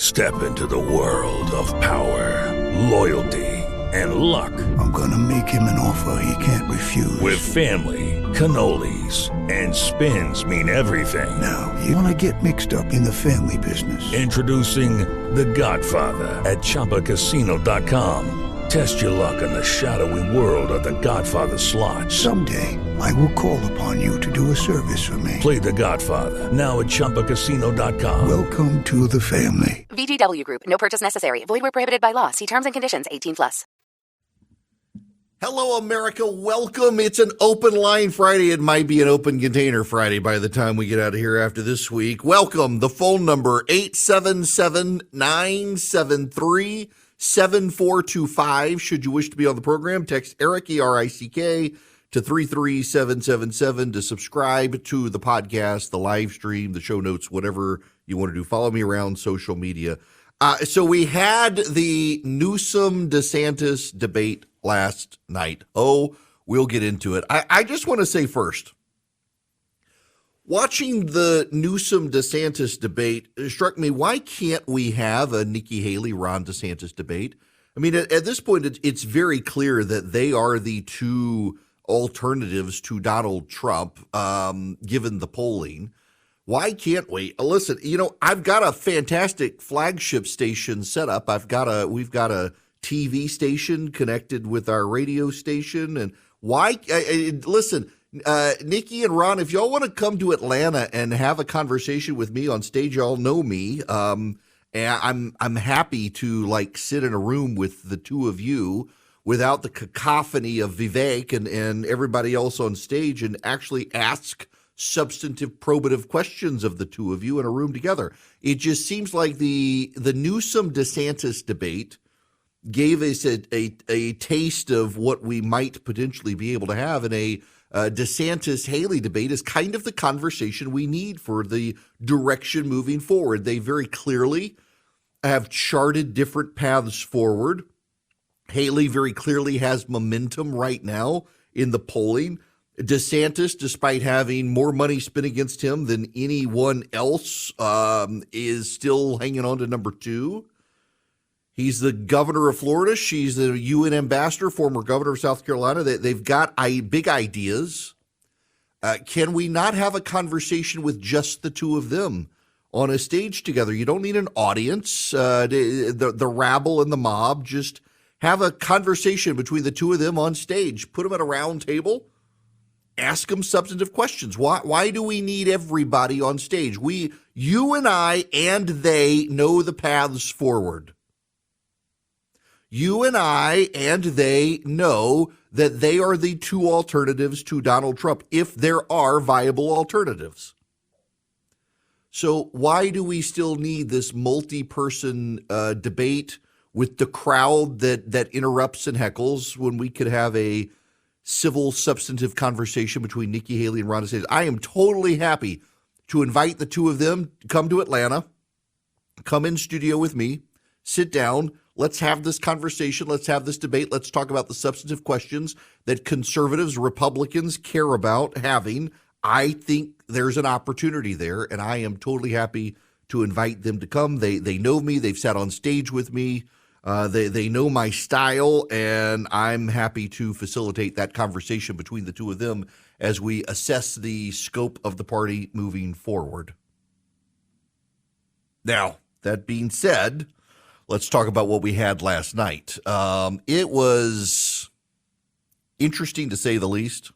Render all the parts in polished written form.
Step into the world of power, loyalty, and luck. I'm gonna make him an offer he can't refuse. With family, cannolis, and spins mean everything. Now, you wanna get mixed up in the family business. Introducing The Godfather at ChumbaCasino.com. Test your luck in the shadowy world of The Godfather slot. Someday, I will call upon you to do a service for me. Play The Godfather, now at ChumbaCasino.com. Welcome to the family. VGW Group. No purchase necessary. Void where prohibited by law. See terms and conditions. 18+. Hello, America. Welcome. It's an open line Friday. It might be an open container Friday by the time we get out of here after this week. Welcome. The phone number, 877-973-7425. Should you wish to be on the program, text Eric, E-R-I-C-K, to 33777 to subscribe to the podcast, the live stream, the show notes, whatever you want to do. Follow me around social media. So we had the Newsom-DeSantis debate last night. Oh, we'll get into it. I just want to say first, watching the Newsom-DeSantis debate struck me, why can't we have a Nikki Haley-Ron DeSantis debate? I mean, at this point, it's very clear that they are the two alternatives to Donald Trump, given the polling. Why can't we? Listen, I've got a fantastic flagship station set up. We've got a TV station connected with our radio station. And listen, Nikki and Ron, if y'all want to come to Atlanta and have a conversation with me on stage, y'all know me. And I'm happy to sit in a room with the two of you without the cacophony of Vivek and everybody else on stage, and actually ask substantive, probative questions of the two of you in a room together. It just seems like the Newsom-DeSantis debate gave us a taste of what we might potentially be able to have, and a DeSantis-Haley debate is kind of the conversation we need for the direction moving forward. They very clearly have charted different paths forward. Haley very clearly has momentum right now in the polling. DeSantis, despite having more money spent against him than anyone else, is still hanging on to number two. He's the governor of Florida. She's the UN ambassador, former governor of South Carolina. They've got big ideas. Can we not have a conversation with just the two of them on a stage together? You don't need an audience, the rabble and the mob. Just have a conversation between the two of them on stage. Put them at a round table. Ask them substantive questions. Why do we need everybody on stage? You and I and they know the paths forward. You and I and they know that they are the two alternatives to Donald Trump, if there are viable alternatives. So why do we still need this multi-person debate with the crowd that interrupts and heckles when we could have a civil, substantive conversation between Nikki Haley and Ron DeSantis? I am totally happy to invite the two of them to come to Atlanta, come in studio with me, sit down. Let's have this conversation. Let's have this debate. Let's talk about the substantive questions that conservatives, Republicans care about having. I think there's an opportunity there, and I am totally happy to invite them to come. They know me. They've sat on stage with me. They know my style, and I'm happy to facilitate that conversation between the two of them as we assess the scope of the party moving forward. Now, that being said, let's talk about what we had last night. It was interesting to say the least.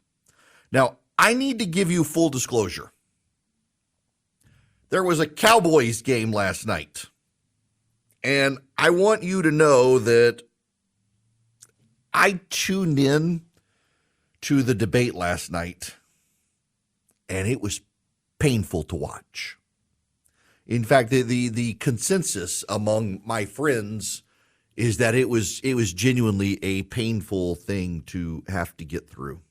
Now, I need to give you full disclosure. There was a Cowboys game last night. And I want you to know that I tuned in to the debate last night, and it was painful to watch. In fact, the consensus among my friends is that it was genuinely a painful thing to have to get through.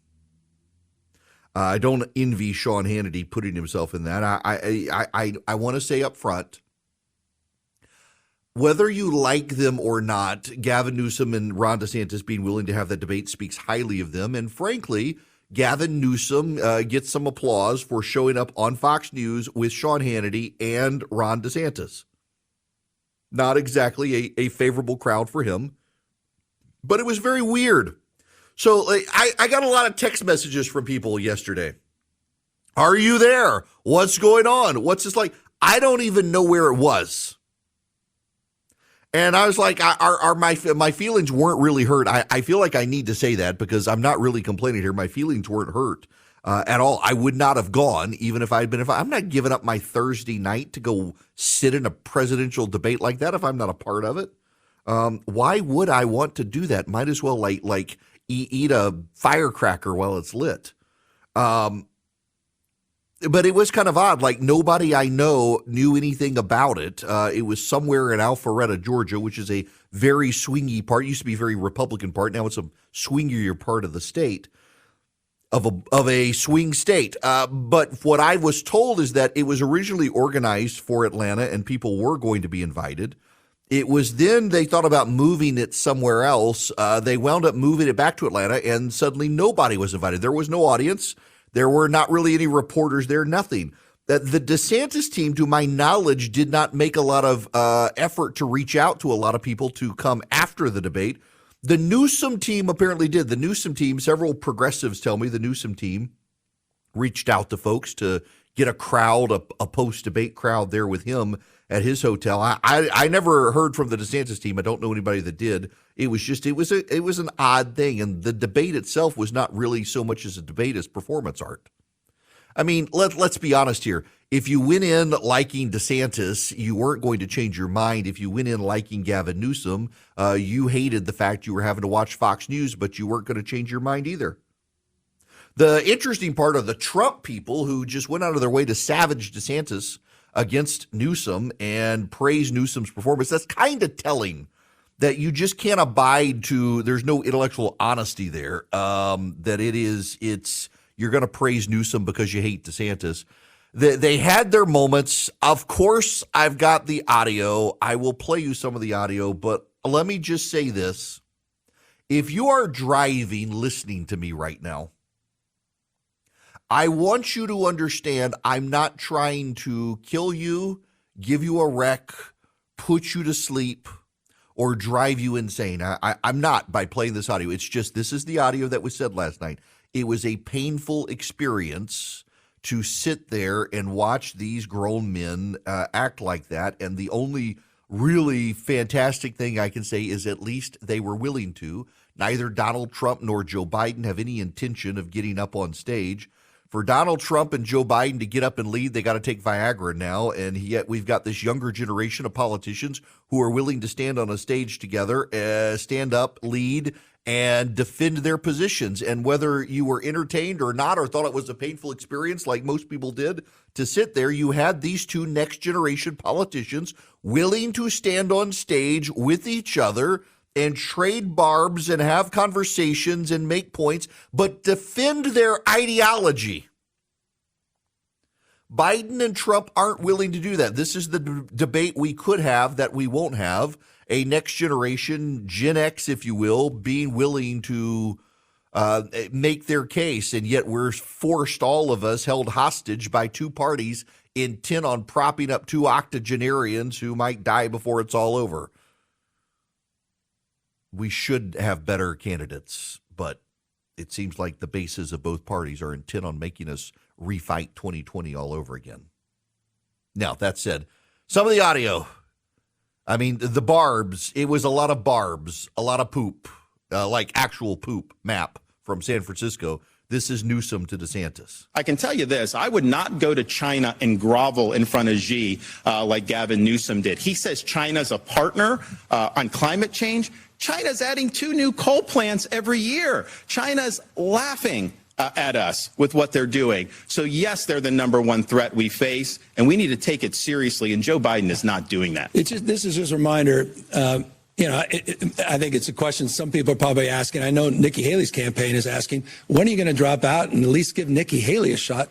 I don't envy Sean Hannity putting himself in that. I want to say up front, whether you like them or not, Gavin Newsom and Ron DeSantis being willing to have that debate speaks highly of them. And frankly, Gavin Newsom gets some applause for showing up on Fox News with Sean Hannity and Ron DeSantis. Not exactly a favorable crowd for him, but it was very weird. So I got a lot of text messages from people yesterday. Are you there? What's going on? What's this like? I don't even know where it was. And I was like, my feelings weren't really hurt. I feel like I need to say that because I'm not really complaining here. My feelings weren't hurt at all. I would not have gone even if I'd been. I'm not giving up my Thursday night to go sit in a presidential debate like that if I'm not a part of it. Why would I want to do that? Might as well like eat a firecracker while it's lit. But it was kind of odd. Like nobody I know knew anything about it. It was somewhere in Alpharetta, Georgia, which is a very swingy part. It used to be a very Republican part. Now it's a swingier part of the state, of a swing state. But what I was told is that it was originally organized for Atlanta and people were going to be invited. It was then they thought about moving it somewhere else. They wound up moving it back to Atlanta and suddenly nobody was invited. There was no audience. There were not really any reporters there, nothing. The DeSantis team, to my knowledge, did not make a lot of effort to reach out to a lot of people to come after the debate. The Newsom team apparently did. The Newsom team, several progressives tell me the Newsom team reached out to folks to get a crowd, a post-debate crowd there with him at his hotel. I never heard from the DeSantis team. I don't know anybody that did. It was an odd thing, and the debate itself was not really so much as a debate as performance art. I mean, let's be honest here. If you went in liking DeSantis, you weren't going to change your mind. If you went in liking Gavin Newsom, you hated the fact you were having to watch Fox News, but you weren't going to change your mind either. The interesting part of the Trump people who just went out of their way to savage DeSantis against Newsom and praise Newsom's performance, that's kind of telling that you just can't abide to, there's no intellectual honesty there, you're going to praise Newsom because you hate DeSantis. They had their moments. Of course, I've got the audio. I will play you some of the audio, but let me just say this. If you are driving, listening to me right now, I want you to understand I'm not trying to kill you, give you a wreck, put you to sleep, or drive you insane. I'm not by playing this audio. It's just this is the audio that was said last night. It was a painful experience to sit there and watch these grown men act like that. And the only really fantastic thing I can say is at least they were willing to. Neither Donald Trump nor Joe Biden have any intention of getting up on stage. For Donald Trump and Joe Biden to get up and lead, they got to take Viagra now. And yet we've got this younger generation of politicians who are willing to stand on a stage together, stand up, lead, and defend their positions. And whether you were entertained or not, or thought it was a painful experience like most people did to sit there, you had these two next generation politicians willing to stand on stage with each other and trade barbs and have conversations and make points, but defend their ideology. Biden and Trump aren't willing to do that. This is the debate we could have that we won't have. A next generation, Gen X, if you will, being willing to make their case. And yet we're forced, all of us, held hostage by two parties intent on propping up two octogenarians who might die before it's all over. We should have better candidates, but it seems like the bases of both parties are intent on making us refight 2020 all over again. Now, that said, some of the audio, I mean, the barbs, it was a lot of barbs, a lot of poop, like actual poop map from San Francisco. This is Newsom to DeSantis. I can tell you this. I would not go to China and grovel in front of Xi like Gavin Newsom did. He says China's a partner on climate change. China's adding 2 new coal plants every year. China's laughing at us with what they're doing. So, yes, they're the #1 threat we face, and we need to take it seriously, and Joe Biden is not doing that. This is just a reminder. I think it's a question some people are probably asking. I know Nikki Haley's campaign is asking, when are you going to drop out and at least give Nikki Haley a shot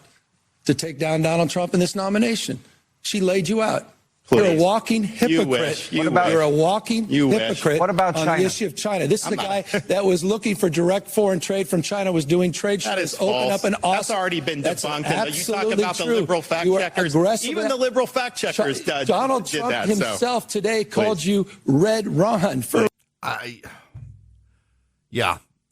to take down Donald Trump in this nomination? She laid you out. You're a Please. walking hypocrite. wish. You You're a wish. walking You wish. hypocrite What about on China? the issue of China. This is the guy that was looking for direct foreign trade from China, was doing trade That shows, is open false. up an office. That's already been That's debunked. And you talk absolutely about the true. liberal fact You are checkers. aggressive Even with the that. liberal fact checkers Donald did Trump that. himself today called Please. you Red Ron.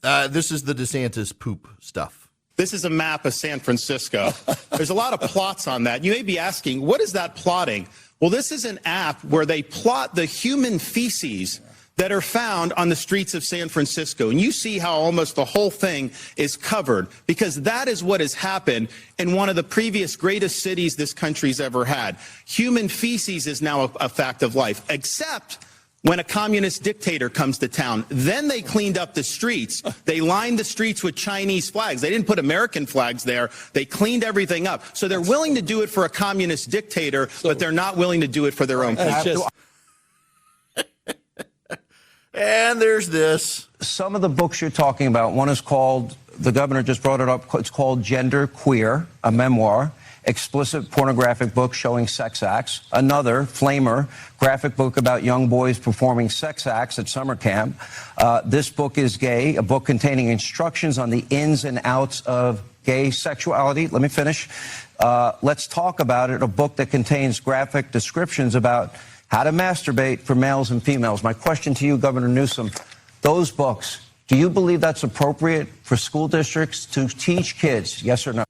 This is the DeSantis poop stuff. This is a map of San Francisco. There's a lot of plots on that. You may be asking, what is that plotting? Well, this is an app where they plot the human feces that are found on the streets of San Francisco. And you see how almost the whole thing is covered, because that is what has happened in one of the previous greatest cities this country's ever had. Human feces is now a fact of life, except when a communist dictator comes to town. Then they cleaned up the streets. They lined the streets with Chinese flags. They didn't put American flags there. They cleaned everything up. So they're willing to do it for a communist dictator, but they're not willing to do it for their own people. And there's this. Some of the books you're talking about, one is called, the governor just brought it up, it's called Gender Queer, a memoir. Explicit pornographic book showing sex acts. Another, Flamer, graphic book about young boys performing sex acts at summer camp. This book is gay, a book containing instructions on the ins and outs of gay sexuality. Let me finish. Let's Talk About It, a book that contains graphic descriptions about how to masturbate for males and females. My question to you, Governor Newsom, those books, do you believe that's appropriate for school districts to teach kids, yes or no?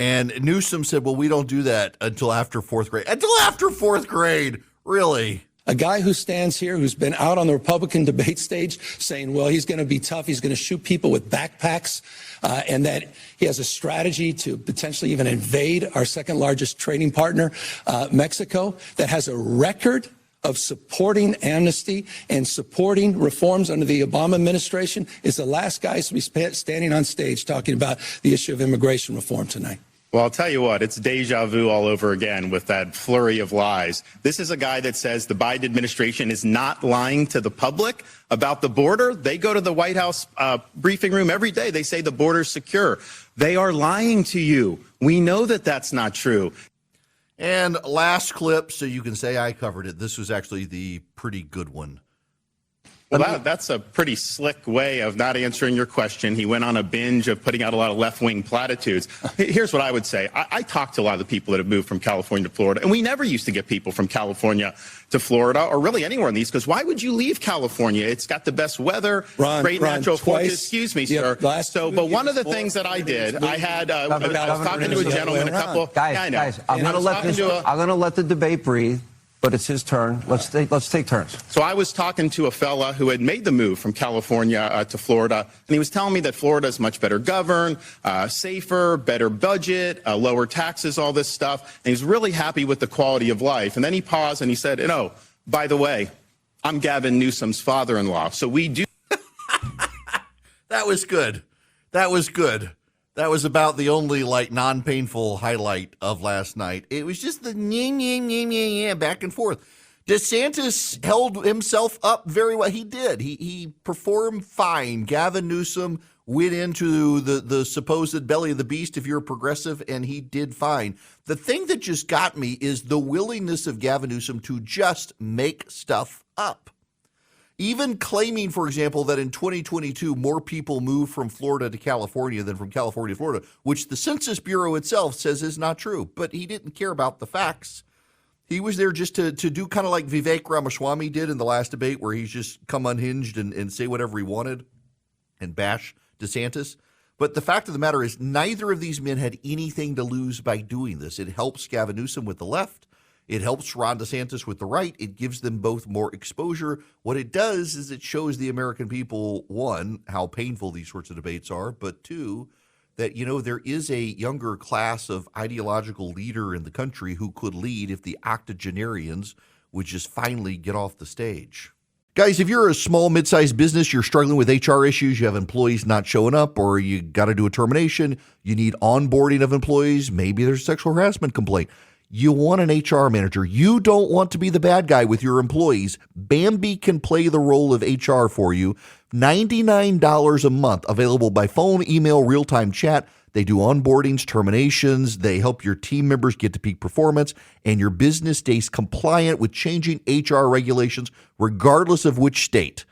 And Newsom said, well, we don't do that until after fourth grade. Until after fourth grade? Really? A guy who stands here, who's been out on the Republican debate stage saying, well, he's going to be tough, he's going to shoot people with backpacks, and that he has a strategy to potentially even invade our second largest trading partner, Mexico, that has a record of supporting amnesty and supporting reforms under the Obama administration, is the last guy to be standing on stage talking about the issue of immigration reform tonight. Well, I'll tell you what, it's deja vu all over again with that flurry of lies. This is a guy that says the Biden administration is not lying to the public about the border. They go to the White House briefing room every day. They say the border's secure. They are lying to you. We know that that's not true. And last clip, so you can say I covered it. This was actually the pretty good one. Well, that's a pretty slick way of not answering your question. He went on a binge of putting out a lot of left-wing platitudes. Here's what I would say. I talked to a lot of the people that have moved from California to Florida, and we never used to get people from California to Florida or really anywhere in the East, because why would you leave California? It's got the best weather, great natural forces. Excuse me, sir. But one of the things that I did, I was talking to a gentleman, a couple. Guys, I'm going to let the debate breathe. But it's his turn. Let's take turns. So I was talking to a fella who had made the move from California to Florida, and he was telling me that Florida is much better governed, safer, better budget, lower taxes, all this stuff. And he's really happy with the quality of life. And then he paused and he said, by the way, I'm Gavin Newsom's father-in-law. So we do. That was good. That was good. That was about the only non-painful highlight of last night. It was just the back and forth. DeSantis held himself up very well. He did. He performed fine. Gavin Newsom went into the supposed belly of the beast if you're a progressive, and he did fine. The thing that just got me is the willingness of Gavin Newsom to just make stuff up. Even claiming, for example, that in 2022, more people moved from Florida to California than from California to Florida, which the Census Bureau itself says is not true. But he didn't care about the facts. He was there just to do kind of like Vivek Ramaswamy did in the last debate, where he's just come unhinged and say whatever he wanted and bash DeSantis. But the fact of the matter is neither of these men had anything to lose by doing this. It helps Gavin Newsom with the left. It helps Ron DeSantis with the right. It gives them both more exposure. What it does is it shows the American people, one, how painful these sorts of debates are, but two, that, there is a younger class of ideological leader in the country who could lead if the octogenarians would just finally get off the stage. Guys, if you're a small, mid-sized business, you're struggling with HR issues, you have employees not showing up, or you got to do a termination, you need onboarding of employees, maybe there's a sexual harassment complaint. You want an HR manager. You don't want to be the bad guy with your employees. Bambi can play the role of HR for you. $99 a month, available by phone, email, real-time chat. They do onboardings, terminations. They help your team members get to peak performance, and your business stays compliant with changing HR regulations, regardless of which state.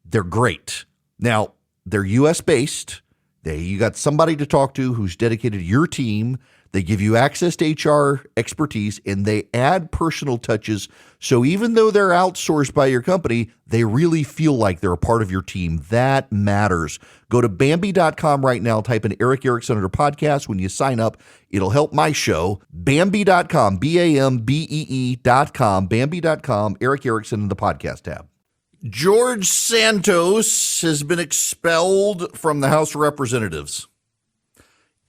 They're great. Now, they're U.S.-based. You got somebody to talk to who's dedicated to your team. They give you access to HR expertise, and they add personal touches. So even though they're outsourced by your company, they really feel like they're a part of your team. That matters. Go to Bambi.com right now. Type in Eric Erickson under podcast. When you sign up, it'll help my show. Bambi.com, Bambee.com, Bambi.com, Eric Erickson in the podcast tab. George Santos has been expelled from the House of Representatives.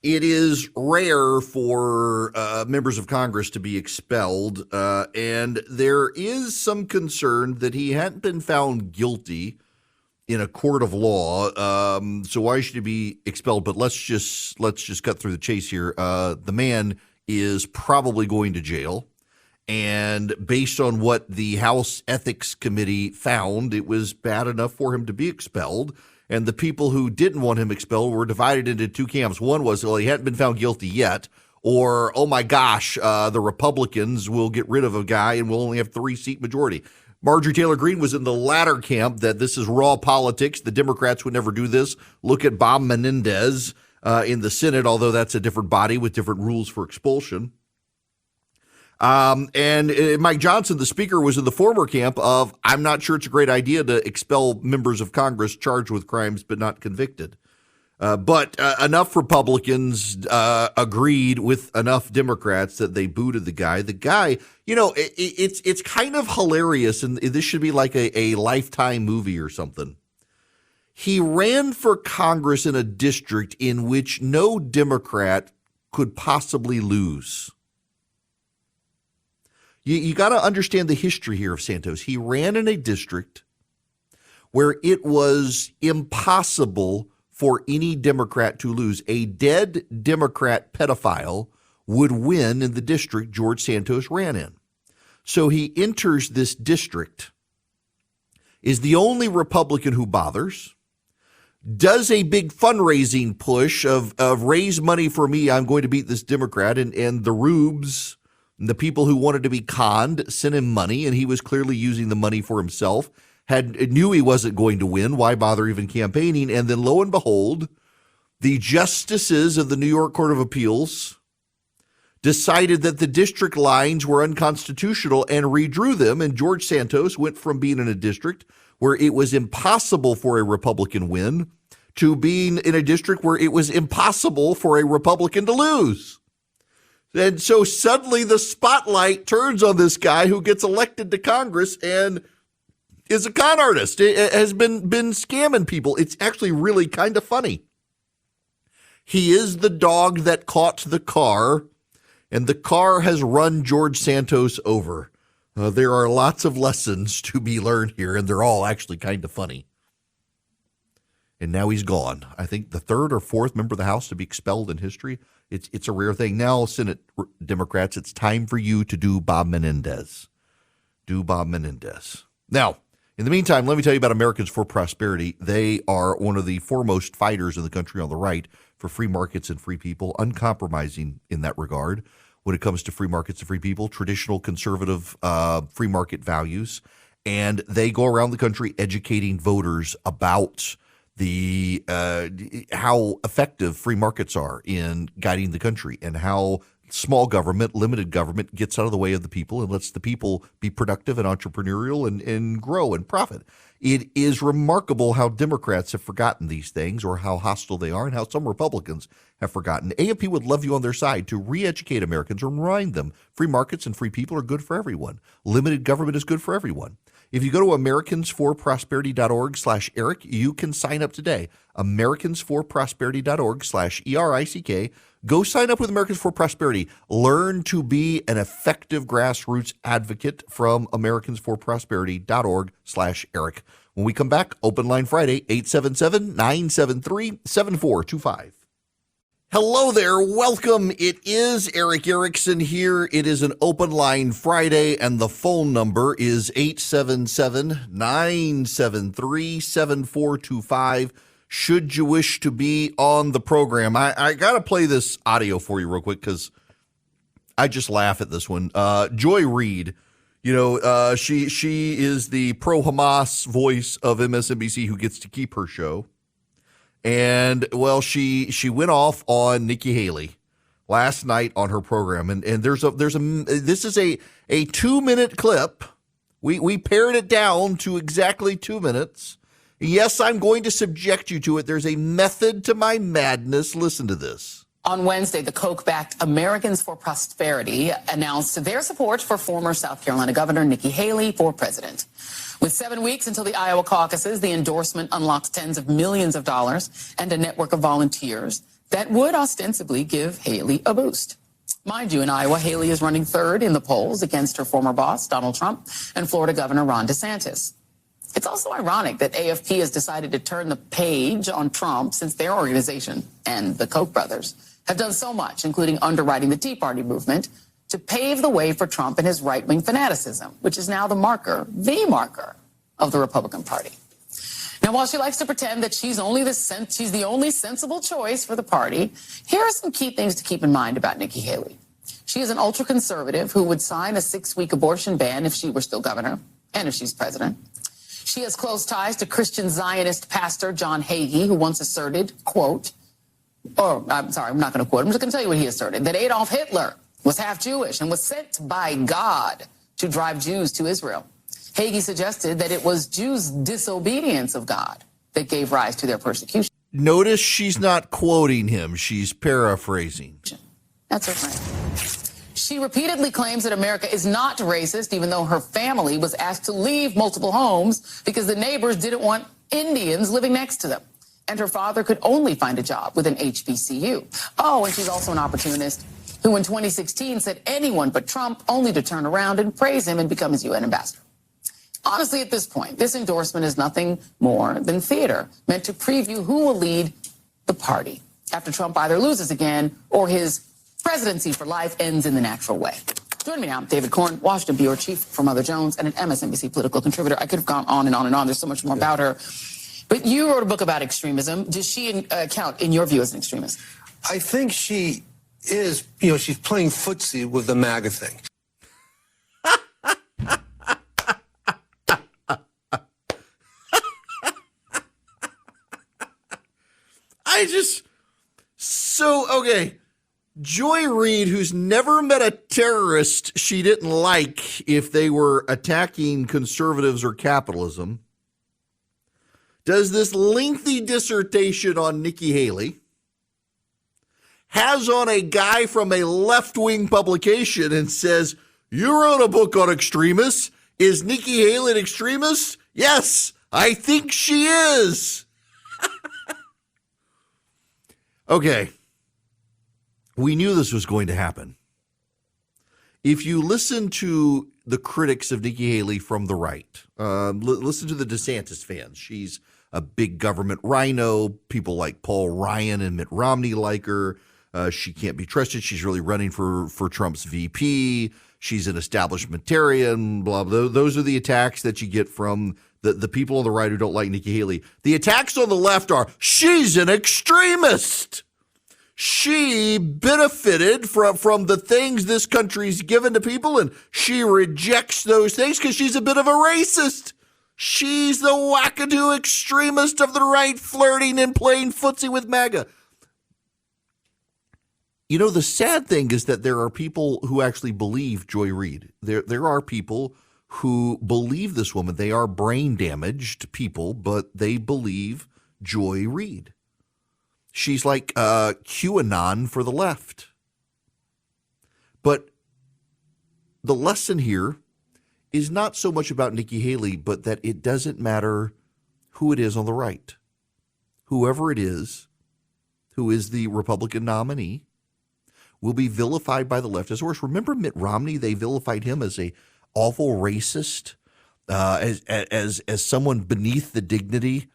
It is rare for members of Congress to be expelled, and there is some concern that he hadn't been found guilty in a court of law. So why should he be expelled? But let's just cut through the chase here. The man is probably going to jail, and based on what the House Ethics Committee found, it was bad enough for him to be expelled. And the people who didn't want him expelled were divided into two camps. One was, well, he hadn't been found guilty yet, or, oh my gosh, the Republicans will get rid of a guy and we'll only have 3-seat majority. Marjorie Taylor Greene was in the latter camp, that this is raw politics. The Democrats would never do this. Look at Bob Menendez in the Senate, although that's a different body with different rules for expulsion. And Mike Johnson, the speaker, was in the former camp of, I'm not sure it's a great idea to expel members of Congress charged with crimes but not convicted. But enough Republicans agreed with enough Democrats that they booted the guy. The guy, you know, it's kind of hilarious, and this should be like a Lifetime movie or something. He ran for Congress in a district in which no Democrat could possibly lose. You got to understand the history here of Santos. He ran in a district where it was impossible for any Democrat to lose. A dead Democrat pedophile would win in the district George Santos ran in. So he enters this district, is the only Republican who bothers, does a big fundraising push of raise money for me, I'm going to beat this Democrat, and the rubes, the people who wanted to be conned, sent him money, and he was clearly using the money for himself, knew he wasn't going to win. Why bother even campaigning? And then lo and behold, the justices of the New York Court of Appeals decided that the district lines were unconstitutional and redrew them. And George Santos went from being in a district where it was impossible for a Republican win to being in a district where it was impossible for a Republican to lose. And so suddenly the spotlight turns on this guy who gets elected to Congress and is a con artist. It has been scamming people. It's actually really kind of funny. He is the dog that caught the car, and the car has run George Santos over. There are lots of lessons to be learned here, and they're all actually kind of funny. And now he's gone. I think the third or fourth member of the House to be expelled in history. It's a rare thing. Now, Senate Democrats, it's time for you to do Bob Menendez. Do Bob Menendez. Now, in the meantime, let me tell you about Americans for Prosperity. They are one of the foremost fighters in the country on the right for free markets and free people, uncompromising in that regard when it comes to free markets and free people, traditional conservative free market values. And they go around the country educating voters about the how effective free markets are in guiding the country, and how small government, limited government gets out of the way of the people and lets the people be productive and entrepreneurial and grow and profit. It is remarkable how Democrats have forgotten these things, or how hostile they are, and how some Republicans have forgotten. AFP would love you on their side to re-educate Americans and remind them free markets and free people are good for everyone. Limited government is good for everyone. If you go to americansforprosperity.org/Eric, you can sign up today. americansforprosperity.org/ERICK. Go sign up with Americans for Prosperity. Learn to be an effective grassroots advocate from americansforprosperity.org/Eric. When we come back, Open Line Friday, 877-973-7425. Hello there. Welcome. It is Eric Erickson here. It is an Open Line Friday, and the phone number is 877-973-7425. should you wish to be on the program. I got to play this audio for you real quick because I just laugh at this one. Joy Reid, she is the pro-Hamas voice of MSNBC who gets to keep her show. And, well, she went off on Nikki Haley last night on her program. And this is a 2-minute clip. We pared it down to exactly 2 minutes. Yes, I'm going to subject you to it. There's a method to my madness. Listen to this. On Wednesday, the Koch-backed Americans for Prosperity announced their support for former South Carolina Governor Nikki Haley for president. With 7 weeks until the Iowa caucuses, the endorsement unlocks tens of millions of dollars and a network of volunteers that would ostensibly give Haley a boost. Mind you, in Iowa, Haley is running third in the polls against her former boss, Donald Trump, and Florida Governor Ron DeSantis. It's also ironic that AFP has decided to turn the page on Trump since their organization and the Koch brothers have done so much, including underwriting the Tea Party movement, to pave the way for Trump and his right-wing fanaticism, which is now the marker of the Republican Party. Now, while she likes to pretend that she's the only sensible choice for the party, here are some key things to keep in mind about Nikki Haley. She is an ultra-conservative who would sign a 6-week abortion ban if she were still governor and if she's president. She has close ties to Christian Zionist pastor John Hagee, who once asserted, quote, I'm not going to quote, I'm just going to tell you what he asserted, that Adolf Hitler was half Jewish and was sent by God to drive Jews to Israel. Hagee suggested that it was Jews' disobedience of God that gave rise to their persecution. Notice she's not quoting him. She's paraphrasing. That's her claim. She repeatedly claims that America is not racist, even though her family was asked to leave multiple homes because the neighbors didn't want Indians living next to them. And her father could only find a job with an HBCU. Oh, and she's also an opportunist who in 2016 said anyone but Trump, only to turn around and praise him and become his UN ambassador. Honestly, at this point, this endorsement is nothing more than theater, meant to preview who will lead the party after Trump either loses again or his presidency for life ends in the natural way. Joining me now, David Corn, Washington bureau chief for Mother Jones and an MSNBC political contributor. I could have gone on and on and on. There's so much more about her. But you wrote a book about extremism. Does she count, in your view, as an extremist? I think she is, she's playing footsie with the MAGA thing. Okay. Joy Reid, who's never met a terrorist she didn't like if they were attacking conservatives or capitalism, does this lengthy dissertation on Nikki Haley, has on a guy from a left-wing publication and says, you wrote a book on extremists. Is Nikki Haley an extremist? Yes, I think she is. Okay. We knew this was going to happen. If you listen to the critics of Nikki Haley from the right, listen to the DeSantis fans. She's a big government rhino. People like Paul Ryan and Mitt Romney like her. She can't be trusted. She's really running for Trump's VP. She's an establishmentarian, blah, blah. Those are the attacks that you get from the people on the right who don't like Nikki Haley. The attacks on the left are, she's an extremist. She benefited from the things this country's given to people, and she rejects those things because she's a bit of a racist. She's the wackadoo extremist of the right, flirting and playing footsie with MAGA. The sad thing is that there are people who actually believe Joy Reid. There are people who believe this woman. They are brain damaged people, but they believe Joy Reid. She's like QAnon for the left. But the lesson here is not so much about Nikki Haley, but that it doesn't matter who it is on the right. Whoever it is who is the Republican nominee will be vilified by the left as worse. Remember Mitt Romney? They vilified him as a awful racist, as someone beneath the dignity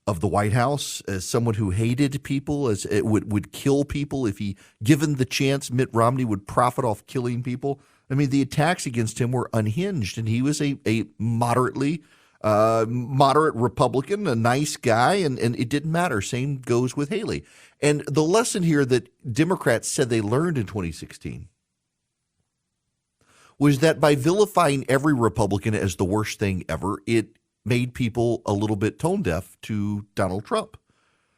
of the White House, as someone who hated people, as it would kill people if he given the chance. Mitt Romney would profit off killing people. I mean, the attacks against him were unhinged, and he was a moderately moderate Republican, a nice guy, and it didn't matter. Same goes with Haley. And the lesson here that Democrats said they learned in 2016 was that by vilifying every Republican as the worst thing ever, it made people a little bit tone deaf to Donald Trump.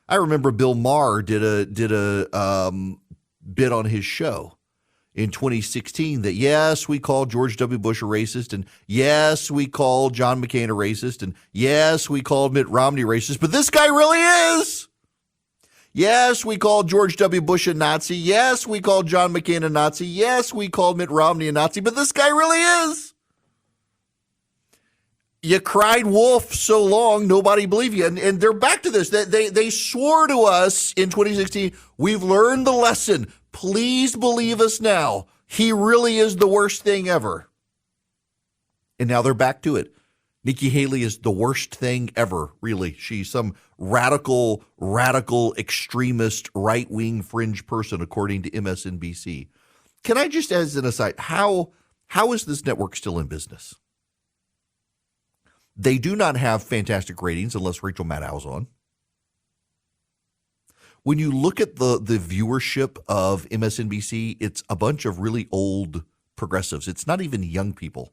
I remember Bill Maher did a bit on his show in 2016 that, yes, we called George W. Bush a racist, and yes, we called John McCain a racist, and yes, we called Mitt Romney racist, but this guy really is. Yes, we called George W. Bush a Nazi. Yes, we called John McCain a Nazi. Yes, we called Mitt Romney a Nazi, but this guy really is. You cried wolf so long, nobody believed you. And they're back to this. They swore to us in 2016, we've learned the lesson. Please believe us now. He really is the worst thing ever. And now they're back to it. Nikki Haley is the worst thing ever, really. She's some radical, extremist, right-wing fringe person, according to MSNBC. Can I just, as an aside, how is this network still in business? They do not have fantastic ratings unless Rachel Maddow's on. When you look at the viewership of MSNBC, it's a bunch of really old progressives. It's not even young people.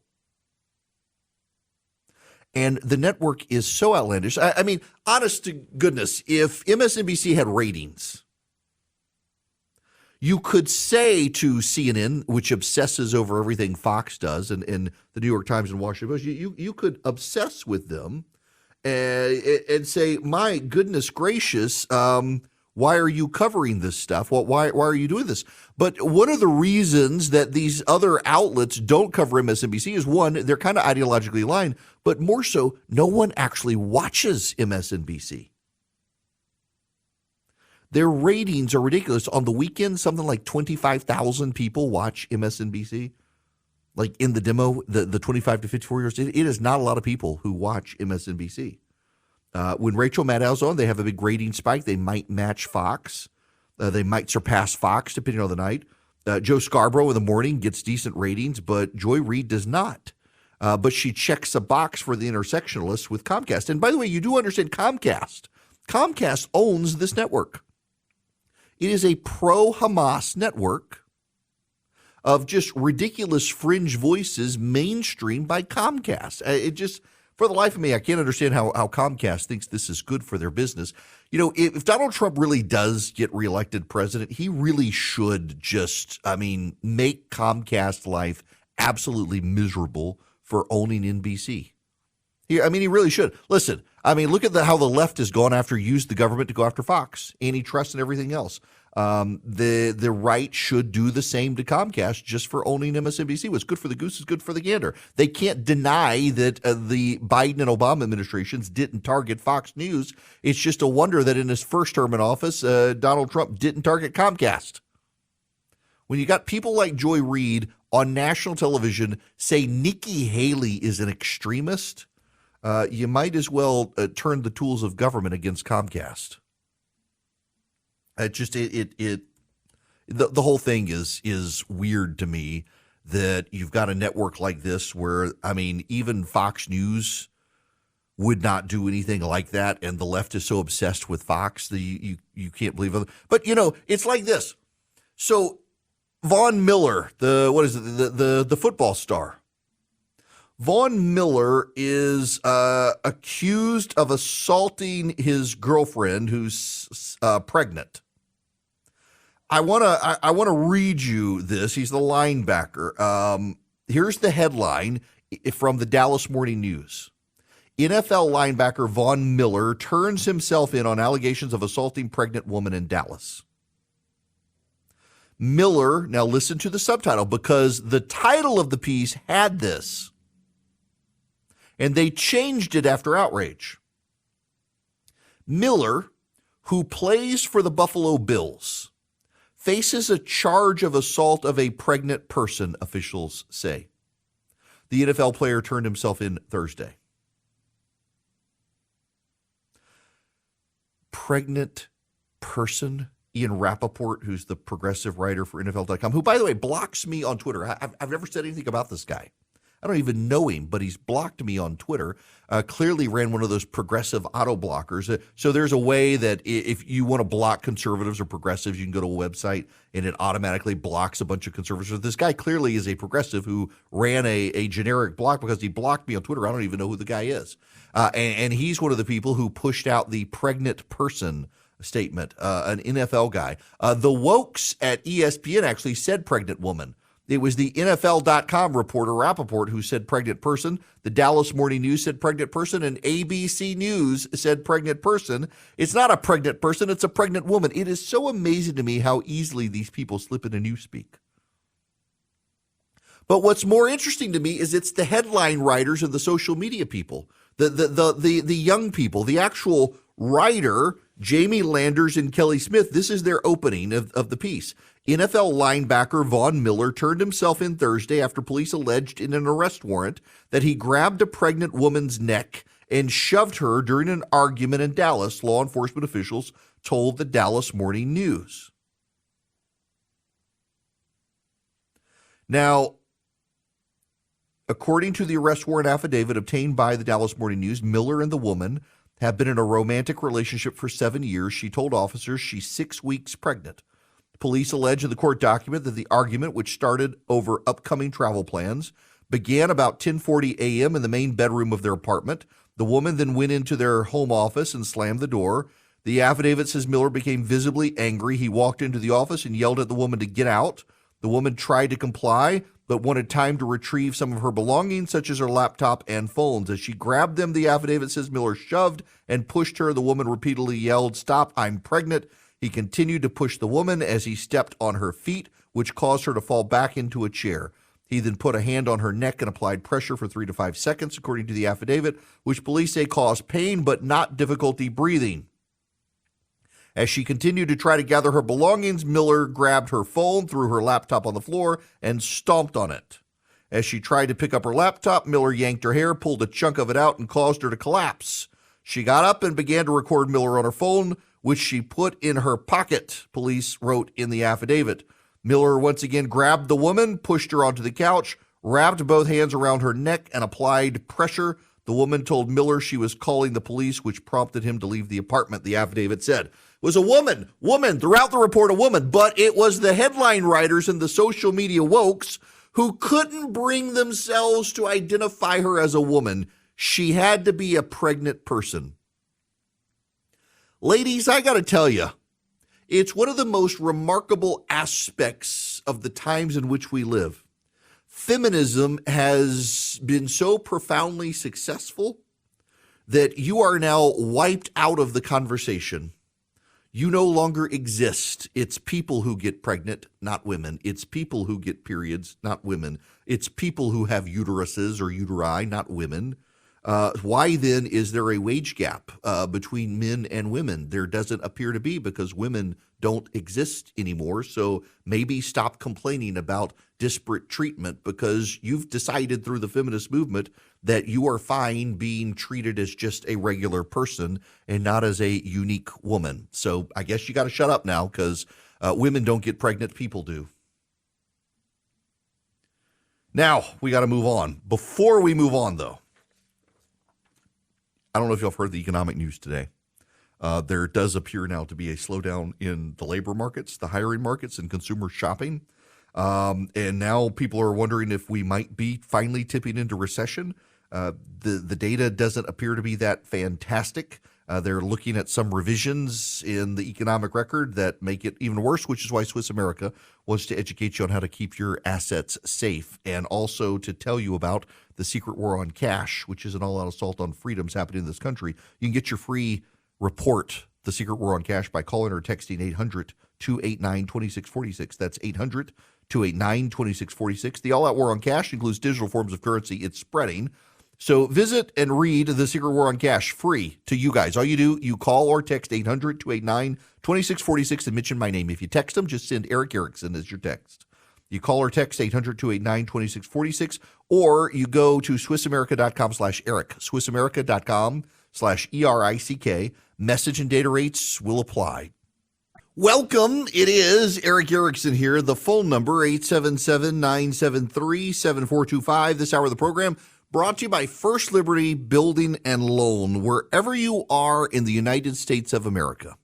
And the network is so outlandish. I mean, honest to goodness, if MSNBC had ratings, you could say to CNN, which obsesses over everything Fox does, and the New York Times and Washington Post, you could obsess with them and say, my goodness gracious, why are you covering this stuff? Why are you doing this? But one of the reasons that these other outlets don't cover MSNBC is, one, they're kind of ideologically aligned, but more so, no one actually watches MSNBC. Their ratings are ridiculous. On the weekend, something like 25,000 people watch MSNBC. Like in the demo, the 25 to 54 years, it is not a lot of people who watch MSNBC. When Rachel Maddow's on, they have a big rating spike. They might match Fox. They might surpass Fox, depending on the night. Joe Scarborough in the morning gets decent ratings, but Joy Reid does not. But she checks a box for the intersectionalists with Comcast. And by the way, you do understand Comcast. Comcast owns this network. It is a pro-Hamas network of just ridiculous fringe voices mainstreamed by Comcast. It just, for the life of me, I can't understand how Comcast thinks this is good for their business. You know, if Donald Trump really does get reelected president, he really should just, make Comcast life absolutely miserable for owning NBC. He really should. Listen, look at how the left has gone after, used the government to go after Fox, antitrust and everything else. The right should do the same to Comcast just for owning MSNBC. What's good for the goose is good for the gander. They can't deny that the Biden and Obama administrations didn't target Fox News. It's just a wonder that in his first term in office, Donald Trump didn't target Comcast. When you got people like Joy Reid on national television say Nikki Haley is an extremist, you might as well turn the tools of government against Comcast. The whole thing is weird to me that you've got a network like this where, even Fox News would not do anything like that, and the left is so obsessed with Fox that you can't believe it. But, it's like this. So Von Miller, the football star, Von Miller is accused of assaulting his girlfriend who's pregnant. I want to read you this. He's the linebacker. Here's the headline from the Dallas Morning News. NFL linebacker Von Miller turns himself in on allegations of assaulting pregnant woman in Dallas. Miller, now listen to the subtitle, because the title of the piece had this, and they changed it after outrage. Miller, who plays for the Buffalo Bills, faces a charge of assault of a pregnant person, officials say. The NFL player turned himself in Thursday. Pregnant person? Ian Rappaport, who's the progressive writer for NFL.com, who, by the way, blocks me on Twitter. I've never said anything about this guy. I don't even know him, but he's blocked me on Twitter. Clearly ran one of those progressive auto blockers. So there's a way that if you want to block conservatives or progressives, you can go to a website and it automatically blocks a bunch of conservatives. This guy clearly is a progressive who ran a generic block because he blocked me on Twitter. I don't even know who the guy is. And he's one of the people who pushed out the pregnant person statement, an NFL guy. The wokes at ESPN actually said pregnant woman. It was the NFL.com reporter Rappaport who said pregnant person. The Dallas Morning News said pregnant person, and ABC News said pregnant person. It's not a pregnant person, it's a pregnant woman. It is so amazing to me how easily these people slip into newspeak. But what's more interesting to me is it's the headline writers and the social media people, the young people, the actual writer, Jamie Landers and Kelly Smith. This is their opening of the piece. NFL linebacker Von Miller turned himself in Thursday after police alleged in an arrest warrant that he grabbed a pregnant woman's neck and shoved her during an argument in Dallas, law enforcement officials told the Dallas Morning News. Now, according to the arrest warrant affidavit obtained by the Dallas Morning News, Miller and the woman have been in a romantic relationship for 7 years. She told officers she's 6 weeks pregnant. Police allege in the court document that the argument, which started over upcoming travel plans, began about 10:40 a.m. in the main bedroom of their apartment. The woman then went into their home office and slammed the door. The affidavit says Miller became visibly angry. He walked into the office and yelled at the woman to get out. The woman tried to comply, but wanted time to retrieve some of her belongings, such as her laptop and phones. As she grabbed them, the affidavit says Miller shoved and pushed her. The woman repeatedly yelled, "Stop, I'm pregnant." He continued to push the woman as he stepped on her feet, which caused her to fall back into a chair. He then put a hand on her neck and applied pressure for 3 to 5 seconds, according to the affidavit, which police say caused pain but not difficulty breathing. As she continued to try to gather her belongings, Miller grabbed her phone, threw her laptop on the floor, and stomped on it. As she tried to pick up her laptop, Miller yanked her hair, pulled a chunk of it out, and caused her to collapse. She got up and began to record Miller on her phone, which she put in her pocket, police wrote in the affidavit. Miller once again grabbed the woman, pushed her onto the couch, wrapped both hands around her neck, and applied pressure. The woman told Miller she was calling the police, which prompted him to leave the apartment, the affidavit said. It was a woman, throughout the report, a woman, but it was the headline writers and the social media wokes who couldn't bring themselves to identify her as a woman. She had to be a pregnant person. Ladies, I got to tell you, it's one of the most remarkable aspects of the times in which we live. Feminism has been so profoundly successful that you are now wiped out of the conversation. You no longer exist. It's people who get pregnant, not women. It's people who get periods, not women. It's people who have uteruses or uteri, not women. Why then is there a wage gap between men and women? There doesn't appear to be, because women don't exist anymore. So maybe stop complaining about disparate treatment, because you've decided through the feminist movement that you are fine being treated as just a regular person and not as a unique woman. So I guess you got to shut up now, because women don't get pregnant, people do. Now we got to move on. Before we move on, though, I don't know if y'all have heard the economic news today. There does appear now to be a slowdown in the labor markets, the hiring markets, and consumer shopping. And now people are wondering if we might be finally tipping into recession. The data doesn't appear to be that fantastic. They're looking at some revisions in the economic record that make it even worse, which is why Swiss America wants to educate you on how to keep your assets safe, and also to tell you about the secret war on cash, which is an all-out assault on freedoms happening in this country. You can get your free report, The Secret War on Cash, by calling or texting 800-289-2646. That's 800-289-2646. The all-out war on cash includes digital forms of currency. It's spreading. So visit and read The Secret War on Cash, free to you guys. All you do, you call or text 800-289-2646 and mention my name. If you text them, just send Eric Erickson as your text. You call or text 800-289-2646, or you go to SwissAmerica.com/Eric, SwissAmerica.com/ERICK. Message and data rates will apply. Welcome. It is Eric Erickson here. The phone number, 877-973-7425. This hour of the program brought to you by First Liberty Building and Loan, wherever you are in the United States of America.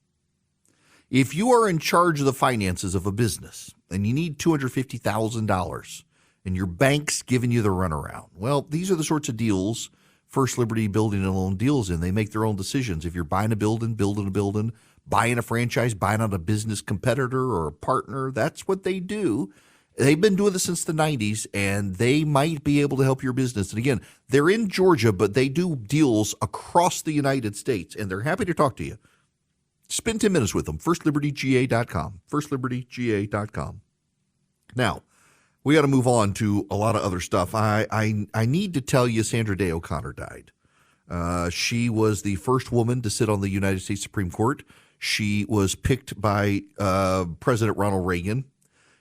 If you are in charge of the finances of a business and you need $250,000 and your bank's giving you the runaround, well, these are the sorts of deals First Liberty Building and Loan deals in. They make their own decisions. If you're buying a building, building a building, buying a franchise, buying out a business competitor or a partner, that's what they do. They've been doing this since the 90s, and they might be able to help your business. And again, they're in Georgia, but they do deals across the United States, and they're happy to talk to you. Spend 10 minutes with them. FirstLibertyGA.com. FirstLibertyGA.com. Now, we got to move on to a lot of other stuff. I need to tell you Sandra Day O'Connor died. She was the first woman to sit on the United States Supreme Court. She was picked by President Ronald Reagan.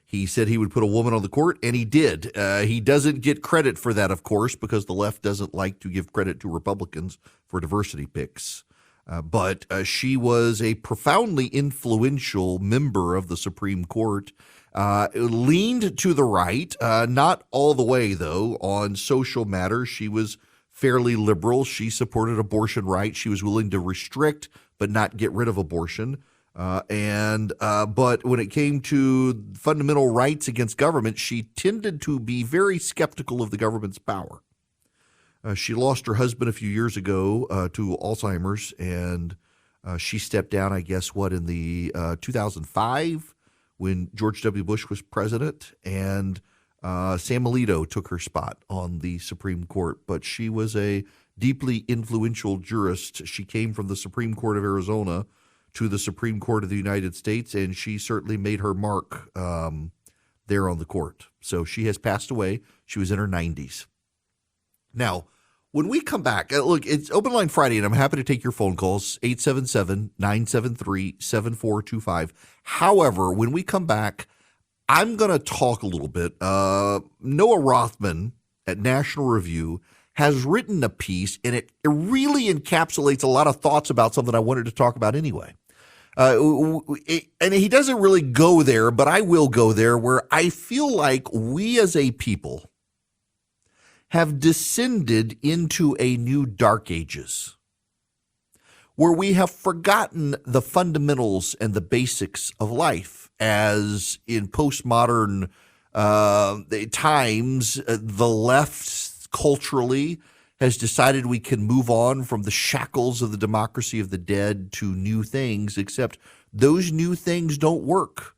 He said he would put a woman on the court, and he did. He doesn't get credit for that, of course, because the left doesn't like to give credit to Republicans for diversity picks. But she was a profoundly influential member of the Supreme Court. Leaned to the right, not all the way, though, on social matters. She was fairly liberal. She supported abortion rights. She was willing to restrict but not get rid of abortion. But when it came to fundamental rights against government, she tended to be very skeptical of the government's power. She lost her husband a few years ago to Alzheimer's, and she stepped down, I guess, in the 2005 when George W. Bush was president, and Sam Alito took her spot on the Supreme Court. But she was a deeply influential jurist. She came from the Supreme Court of Arizona to the Supreme Court of the United States, and she certainly made her mark there on the court. So she has passed away. She was in her 90s. Now, when we come back, look, it's Open Line Friday, and I'm happy to take your phone calls, 877-973-7425. However, when we come back, I'm going to talk a little bit. Noah Rothman at National Review has written a piece, and it really encapsulates a lot of thoughts about something I wanted to talk about anyway. And he doesn't really go there, but I will go there, where I feel like we as a people have descended into a new dark ages, where we have forgotten the fundamentals and the basics of life. As in postmodern times, the left culturally has decided we can move on from the shackles of the democracy of the dead to new things, except those new things don't work.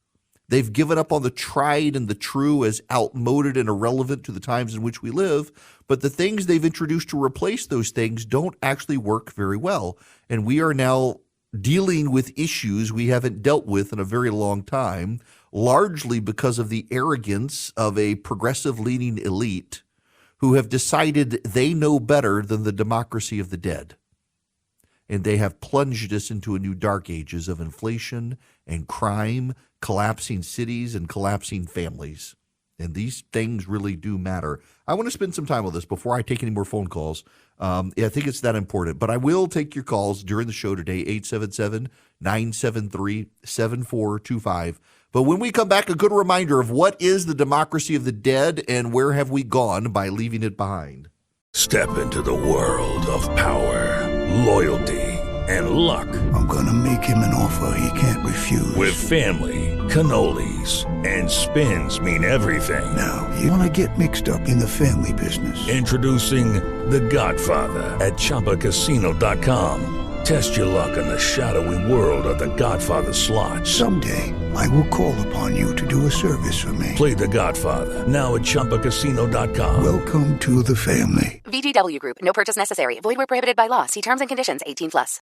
They've given up on the tried and the true as outmoded and irrelevant to the times in which we live, but the things they've introduced to replace those things don't actually work very well. And we are now dealing with issues we haven't dealt with in a very long time, largely because of the arrogance of a progressive-leaning elite who have decided they know better than the democracy of the dead. And they have plunged us into a new dark ages of inflation and crime, collapsing cities and collapsing families. And these things really do matter. I want to spend some time on this before I take any more phone calls. I think it's that important. But I will take your calls during the show today, 877-973-7425. But when we come back, a good reminder of what is the democracy of the dead and where have we gone by leaving it behind. Step into the world of power, loyalty, and luck. I'm going to make him an offer he can't refuse. With family, cannolis, and spins mean everything. Now, you want to get mixed up in the family business. Introducing The Godfather at ChumbaCasino.com. Test your luck in the shadowy world of The Godfather slot. Someday, I will call upon you to do a service for me. Play The Godfather now at ChumbaCasino.com. Welcome to the family. VGW Group. No purchase necessary. Void where prohibited by law. See terms and conditions. 18+.